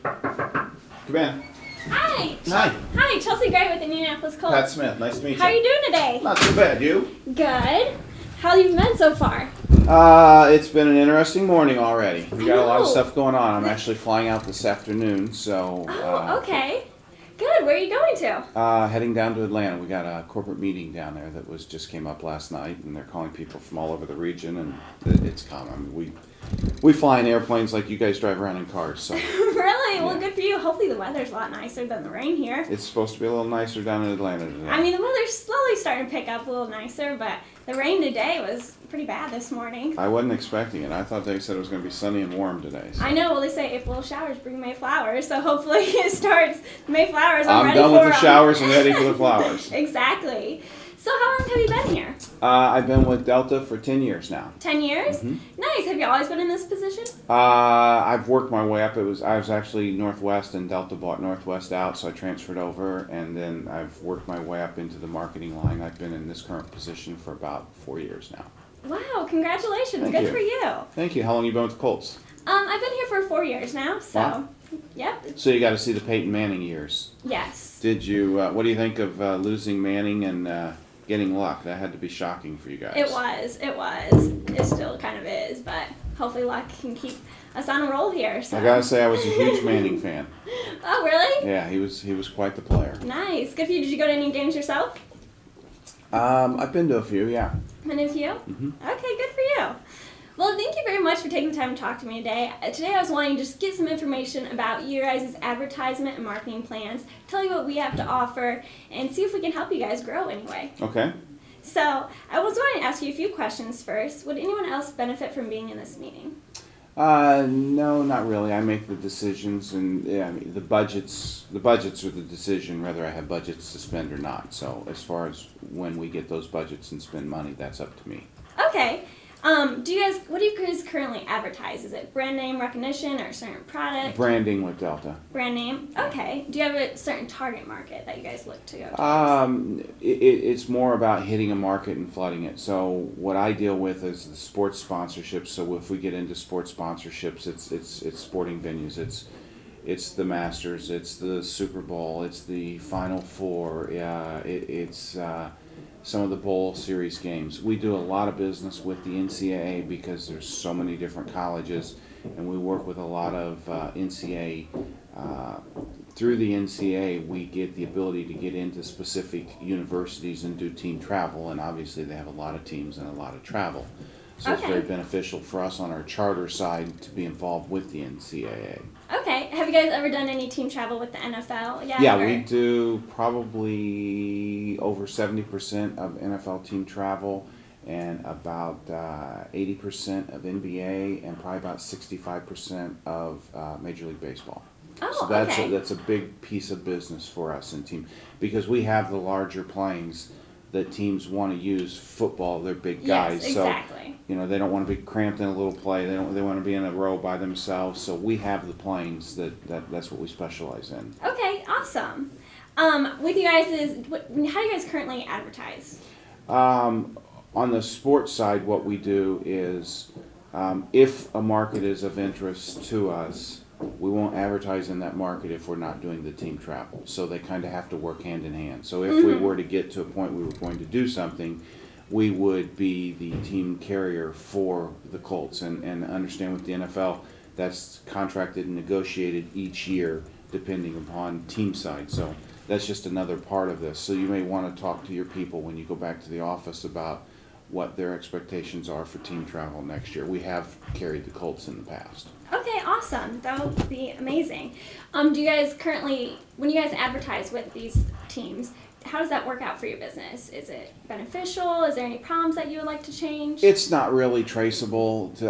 Come in. Hi. Hi. Hi, Chelsea Gray with Indianapolis Colts. Pat Smith. Nice to meet you. How are you doing today? Not too bad. You? Good. How have you been so far? It's been an interesting morning already. We got a lot of know. stuff going on. I'm actually flying out this afternoon, so. Oh, okay. Good. Where are you going to? Heading down to Atlanta. We got a corporate meeting down there that just came up last night, and they're calling people from all over the region, and it's common. We fly in airplanes like you guys drive around in cars, so. Really? Well, Yeah. good for you. Hopefully the weather's a lot nicer than the rain here. It's supposed to be a little nicer down in Atlanta today. I mean, the weather's slowly starting to pick up a little nicer, but the rain today was pretty bad this morning. I wasn't expecting it. I thought they said it was going to be sunny and warm today. So. I know. Well, they say April showers bring May flowers, so hopefully it starts May flowers. I'm ready done for with the showers and ready for the flowers. Exactly. So how long have you been here? I've been with Delta for 10 years now. 10 years? Mhm. Nice. Have you always been in this position? I've worked my way up. I was actually Northwest, and Delta bought Northwest out, so I transferred over, and then I've worked my way up into the marketing line. I've been in this current position for about 4 years now. Wow, congratulations. Thank Good you. for you. Thank you. How long have you been with the Colts? I've been here for 4 years now, so Wow. yep. So you got to see the Peyton Manning years. Yes. Did you? What do you think of losing Manning and getting Luck? That had to be shocking for you guys. It was. It still kind of is, but hopefully Luck can keep us on a roll here. So. I gotta say, I was a huge Manning fan. Oh, really? Yeah, he was quite the player. Nice. Good for you. Did you go to any games yourself? I've been to a few, yeah. Been to a few? Mhm. Okay, good for you. Well, thank you very much for taking the time to talk to me today. Today I was wanting to just get some information about your guys' advertisement and marketing plans, tell you what we have to offer, and see if we can help you guys grow anyway. Okay. So, I was wanting to ask you a few questions first. Would anyone else benefit from being in this meeting? No, not really. I make the decisions, and yeah, I mean, the budgets are the decision whether I have budgets to spend or not. So as far as when we get those budgets and spend money, that's up to me. Okay. What do you guys currently advertise? Is it brand name recognition or a certain product? Branding with Delta. Brand name? Okay. Do you have a certain target market that you guys look to go to? It's more about hitting a market and flooding it. So what I deal with is the sports sponsorships. So if we get into sports sponsorships, it's sporting venues. It's the Masters. It's the Super Bowl. It's the Final Four. It's some of the bowl series games. We do a lot of business with the NCAA because there's so many different colleges, and we work with a lot of NCAA. Through the NCAA, we get the ability to get into specific universities and do team travel, and obviously they have a lot of teams and a lot of travel. So It's Okay. very beneficial for us on our charter side to be involved with the NCAA. Okay. Have you guys ever done any team travel with the NFL yet? Yeah, or- we do probably over 70% of NFL team travel and about 80% of NBA and probably about 65% of Major League Baseball. Oh, So that's okay. that's a big piece of business for us in team because we have the larger planes that teams want to use football. They're big guys, Yes, exactly. so they don't want to be cramped in a little play. They want to be in a row by themselves. So we have the planes that's what we specialize in. Okay, awesome. With you guys how do you guys currently advertise? On the sports side, what we do is if a market is of interest to us, we won't advertise in that market if we're not doing the team travel. So they kind of have to work hand in hand. So if we were to get to a point we were going to do something, we would be the team carrier for the Colts. And understand with the NFL, that's contracted and negotiated each year depending upon team side. So that's just another part of this. So you may want to talk to your people when you go back to the office about what their expectations are for team travel next year. We have carried the Colts in the past. Okay, awesome. That would be amazing. Do you guys currently, when you guys advertise with these teams, how does that work out for your business? Is it beneficial? Is there any problems that you would like to change? It's not really traceable to,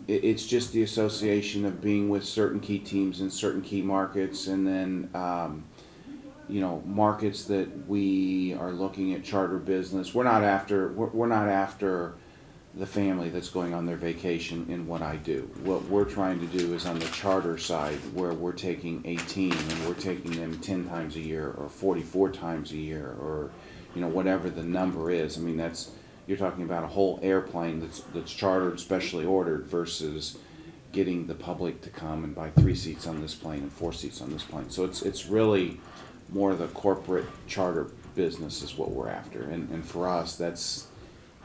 it's just the association of being with certain key teams in certain key markets, and then, markets that we are looking at charter business. We're not after the family that's going on their vacation in what I do. What we're trying to do is on the charter side, where we're taking a team and we're taking them 10 times a year or 44 times a year or whatever the number is. I mean, you're talking about a whole airplane that's chartered, specially ordered versus getting the public to come and buy 3 seats on this plane and 4 seats on this plane. So it's really more the corporate charter business is what we're after. And for us, that's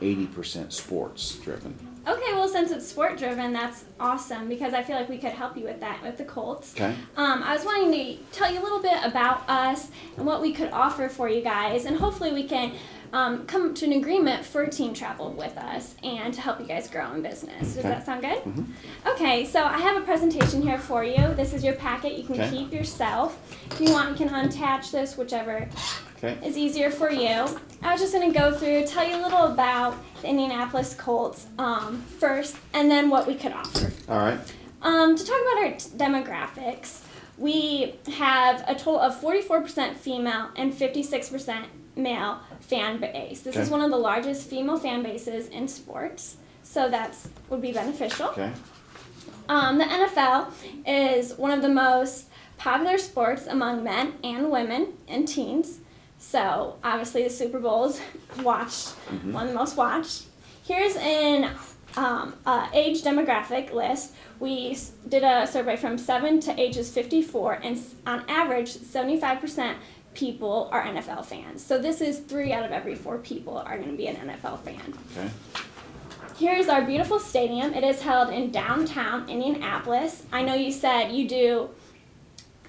80% sports driven. Okay, well, since it's sport driven, that's awesome because I feel like we could help you with that with the Colts. Okay. I was wanting to tell you a little bit about us and what we could offer for you guys, and hopefully we can come to an agreement for team travel with us and to help you guys grow in business. Does that sound good? Mm-hmm. Okay, so I have a presentation here for you. This is your packet. You can keep yourself. If you want, you can unattach this, whichever is easier for you. I was just going to go through, tell you a little about the Indianapolis Colts first, and then what we could offer. All right. To talk about our demographics, we have a total of 44% female and 56% male fan base. This is one of the largest female fan bases in sports, so that would be beneficial. Okay. The NFL is one of the most popular sports among men and women and teens. So obviously the Super Bowl is watched, one of the most watched. Here's an age demographic list. We did a survey from 7 to ages 54, and on average, 75% people are NFL fans. So this is 3 out of every 4 people are going to be an NFL fan. Okay. Here's our beautiful stadium. It is held in downtown Indianapolis. I know you said you do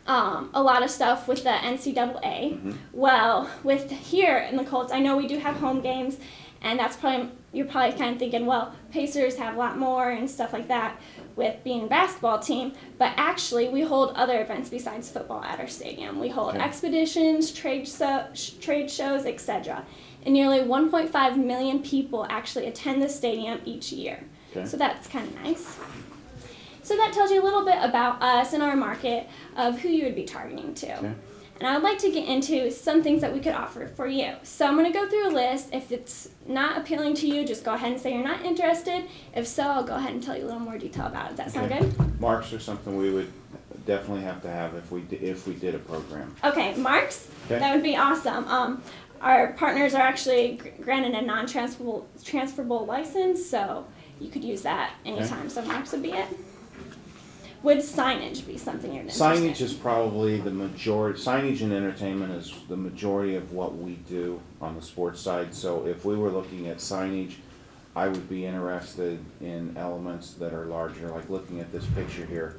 a lot of stuff with the NCAA. Well, with here in the Colts, I know we do have home games, and that's probably, you're probably kind of thinking, well, Pacers have a lot more and stuff like that with being a basketball team, but actually we hold other events besides football at our stadium. We hold expeditions, trade shows, etc. And nearly 1.5 million people actually attend the stadium each year. So that's kind of nice. So that tells you a little bit about us and our market of who you would be targeting to. And I would like to get into some things that we could offer for you. So I'm going to go through a list. If it's not appealing to you, just go ahead and say you're not interested. If so, I'll go ahead and tell you a little more detail about it. Does that sound good? Marks are something we would definitely have to have if we did a program. Okay, marks? That would be awesome. Our partners are actually granted a non-transferable license, so you could use that anytime. So marks would be it. Would signage be something you're interested in? Signage is probably the majority. Signage and entertainment is the majority of what we do on the sports side. So if we were looking at signage, I would be interested in elements that are larger, like looking at this picture here.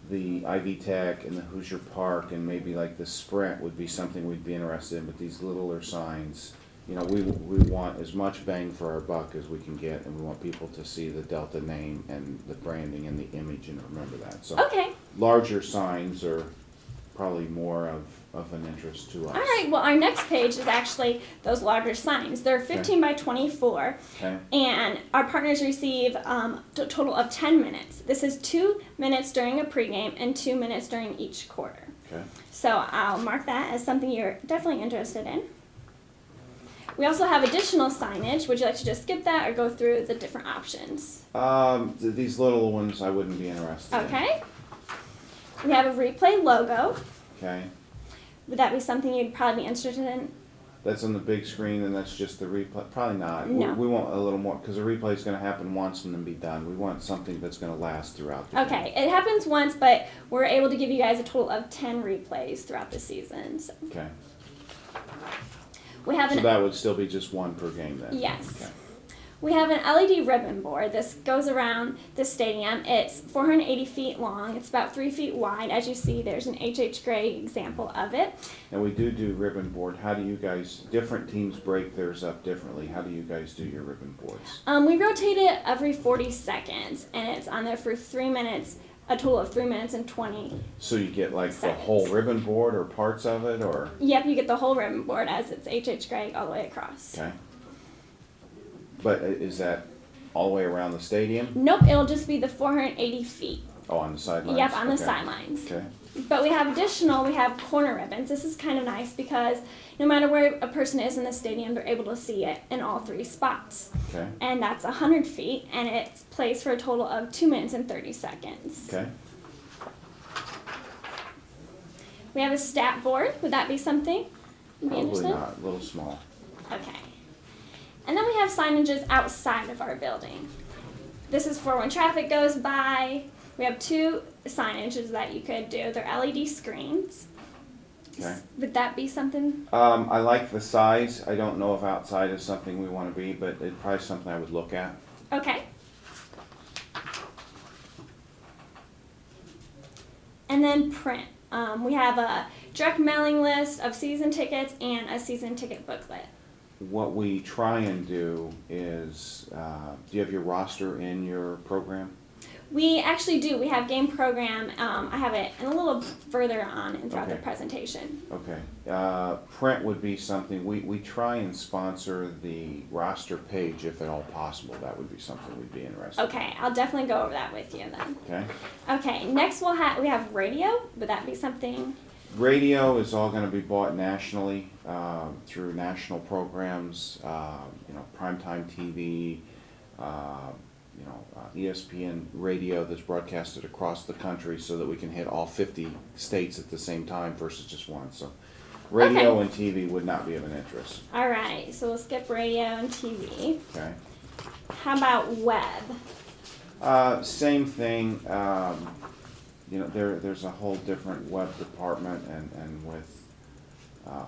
The Ivy Tech and the Hoosier Park and maybe like the Sprint would be something we'd be interested in, but these littler signs, you know, we want as much bang for our buck as we can get, and we want people to see the Delta name and the branding and the image and remember that. So larger signs are probably more of an interest to us. All right, well, our next page is actually those larger signs. They're 15 by 24, and our partners receive a total of 10 minutes. This is 2 minutes during a pregame and 2 minutes during each quarter. So I'll mark that as something you're definitely interested in. We also have additional signage. Would you like to just skip that or go through the different options? These little ones I wouldn't be interested in. We have a replay logo. Would that be something you'd probably be interested in? That's on the big screen, and that's just the replay. Probably not. No. We want a little more, because the replay is going to happen once and then be done. We want something that's going to last throughout the game. It happens once, but we're able to give you guys a total of 10 replays throughout the season. So. We have so that would still be just one per game then? Yes. We have an LED ribbon board. This goes around the stadium. It's 480 feet long. It's about 3 feet wide. As you see, there's an H.H. Gray example of it. And we do ribbon board. How do you guys, different teams break theirs up differently. How do you guys do your ribbon boards? We rotate it every 40 seconds, and it's on there for 3 minutes, a total of 3 minutes and 20 So you get like seconds. the whole ribbon board or parts of it, or? Yep, you get the whole ribbon board as it's H.H. Gray all the way across. But is that all the way around the stadium? Nope, it'll just be the 480 feet. Oh, on the sidelines? Yep, on the sidelines. Okay. But we have corner ribbons. This is kind of nice because no matter where a person is in the stadium, they're able to see it in all 3 spots. And that's 100 feet, and it's placed for a total of 2 minutes and 30 seconds. We have a stat board. Would that be something you'd be interested in? Probably not. A little small. Okay. And then we have signages outside of our building. This is for when traffic goes by. We have 2 signages that you could do. They're LED screens. Okay. Would that be something? I like the size. I don't know if outside is something we want to be, but it's probably something I would look at. Okay. And then print. We have a direct mailing list of season tickets and a season ticket booklet. What we try and do is, do you have your roster in your program? We actually do. We have game program. I have it a little further on and throughout the Okay. presentation. Okay. Print would be something, we try and sponsor the roster page if at all possible. That would be something we'd be interested in. Okay, I'll definitely go over that with you then. Okay. Okay, next we have radio. Would that be something? Radio is all going to be bought nationally through national programs, primetime TV, ESPN radio that's broadcasted across the country so that we can hit all 50 states at the same time versus just one. So radio and TV would not be of an interest. All right, so we'll skip radio and TV. Okay. How about web? Same thing. There's a whole different web department and with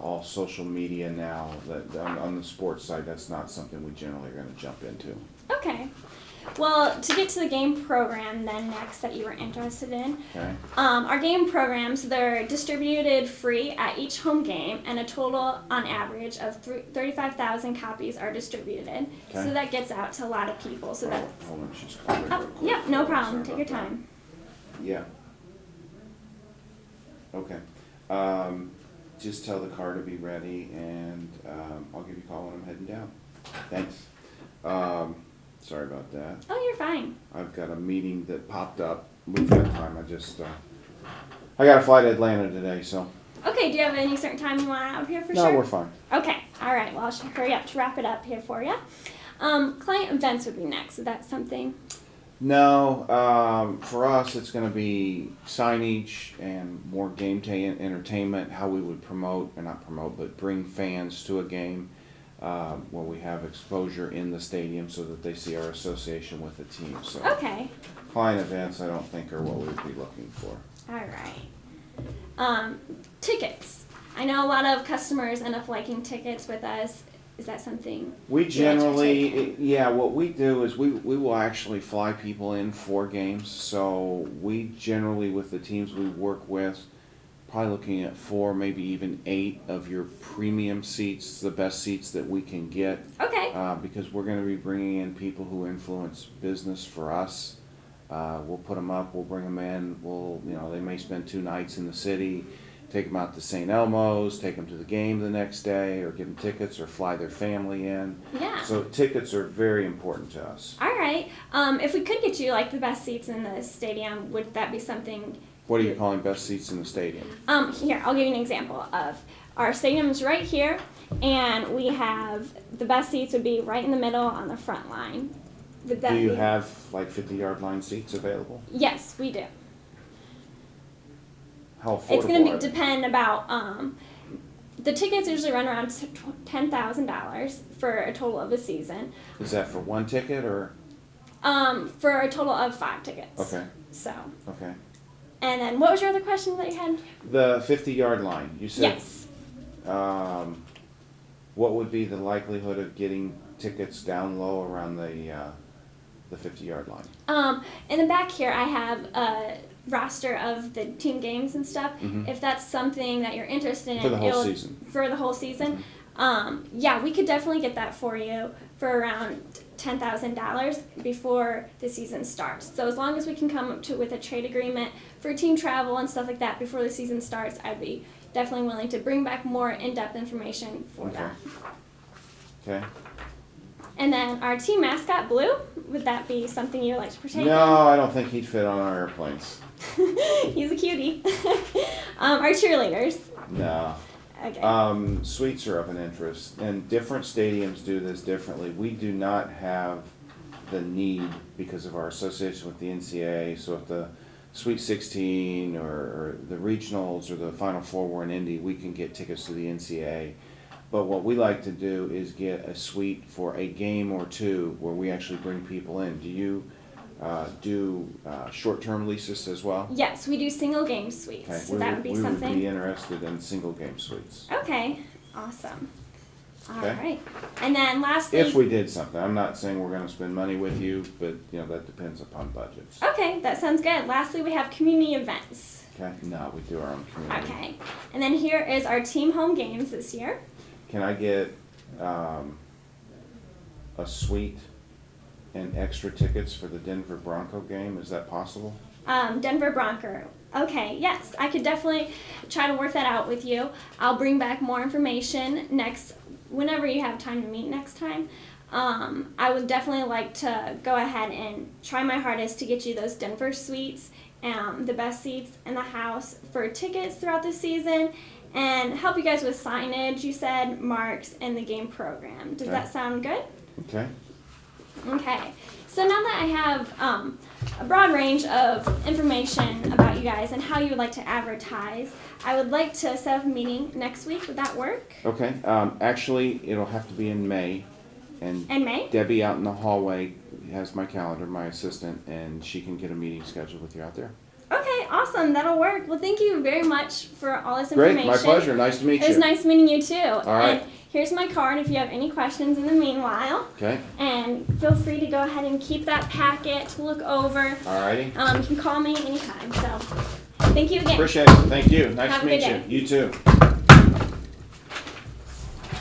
all social media now that on the sports side, that's not something we generally are going to jump into. Okay. Well, to get to the game program then next that you were interested in, Okay. our game programs, they're distributed free at each home game, and a total on average of 35,000 copies are distributed. Okay. So that gets out to a lot of people. So that's Hold on, she's calling me real quick. yeah, no problem. Sorry Take your about that. time. Yeah. Okay. Just tell the car to be ready, and I'll give you a call when I'm heading down. Thanks. Sorry about that. Oh, you're fine. I've got a meeting that popped up. We've got time. I got a flight to Atlanta today, so. Okay, do you have any certain time you want out here for No, sure? we're fine. Okay, all right. Well, I should hurry up to wrap it up here for you. Client events would be next. Is that something? No, for us, it's going to be signage and more game day entertainment, how we would but bring fans to a game where we have exposure in the stadium so that they see our association with the team. So Okay. client events, I don't think are what we would be looking for. All right. Tickets. I know a lot of customers end up liking tickets with us. Is that something? We you like to partake generally, what we do is we will actually fly people in for games. So we generally, with the teams we work with, probably looking at 4, maybe even 8 of your premium seats, the best seats that we can get. Okay. Because we're going to be bringing in people who influence business for us. We'll put them up, we'll bring them in, they may spend 2 nights in the city, take them out to St. Elmo's, take them to the game the next day, or give them tickets, or fly their family in. Yeah. So tickets are very important to us. All right. If we could get you like the best seats in the stadium, would that be something? What are you calling best seats in the stadium? Here, I'll give you an example of our stadium is right here, and we have the best seats would be right in the middle on the front line. Would that Do you be? have like 50-yard line seats available? Yes, we do. How affordable It's going are to they? depend about the tickets usually run around $10,000 for a total of a season. Is that for one ticket or? For a total of 5 tickets. Okay, So, okay. and then what was your other question that you had? The 50-yard line, you said? Yes. What would be the likelihood of getting tickets down low around the 50-yard line? In the back here, I have a roster of the team games and stuff. Mhm. If that's something that you're interested in, For the whole season. For the whole season, yeah, we could definitely get that for you for around $10,000 before the season starts. So as long as we can come up with a trade agreement for team travel and stuff like that before the season starts, I'd be definitely willing to bring back more in-depth information for Okay. that. Okay. And then our team mascot, Blue, would that be something you'd like to partake No, I don't think he'd fit on our airplanes. in? He's a cutie. Our cheerleaders. No. Okay. Suites are of an interest, and different stadiums do this differently. We do not have the need because of our association with the NCAA. So if the Sweet 16 or the regionals or the Final Four were in Indy, we can get tickets to the NCAA. But what we like to do is get a suite for a game or two where we actually bring people in. Do you do short-term leases as well? Yes, we do single game suites. Okay, So that would be we something. would be interested in single game suites. Okay, awesome. All Okay. right. And then lastly. If we did something, I'm not saying we're gonna spend money with you, but, you know, that depends upon budgets. Okay, that sounds good. Lastly, we have community events. Okay, no, we do our own community. Okay. And then here is our team home games this year. Can I get, a suite and extra tickets for the Denver Bronco game? Is that possible? Denver Bronco. Okay, yes, I could definitely try to work that out with you. I'll bring back more information whenever you have time to meet next time. I would definitely like to go ahead and try my hardest to get you those Denver suites, the best seats in the house for tickets throughout the season, and help you guys with signage, you said, marks, and the game program. Does that sound good? Okay. Okay, so now that I have a broad range of information about you guys and how you would like to advertise, I would like to set up a meeting next week. Would that work? Okay, actually, it'll have to be in May, and In May? Debbie out in the hallway has my calendar, my assistant, and she can get a meeting scheduled with you out there. Okay, awesome. That'll work. Well, thank you very much for all this information. Great, my pleasure. Nice to meet It was you. nice meeting you too. All right. And here's my card if you have any questions in the meanwhile. Okay, And feel free to go ahead and keep that packet to look over. alrighty. You can call me anytime. So thank you again. Appreciate it. Thank you. Nice Have to a meet good you. day. You too.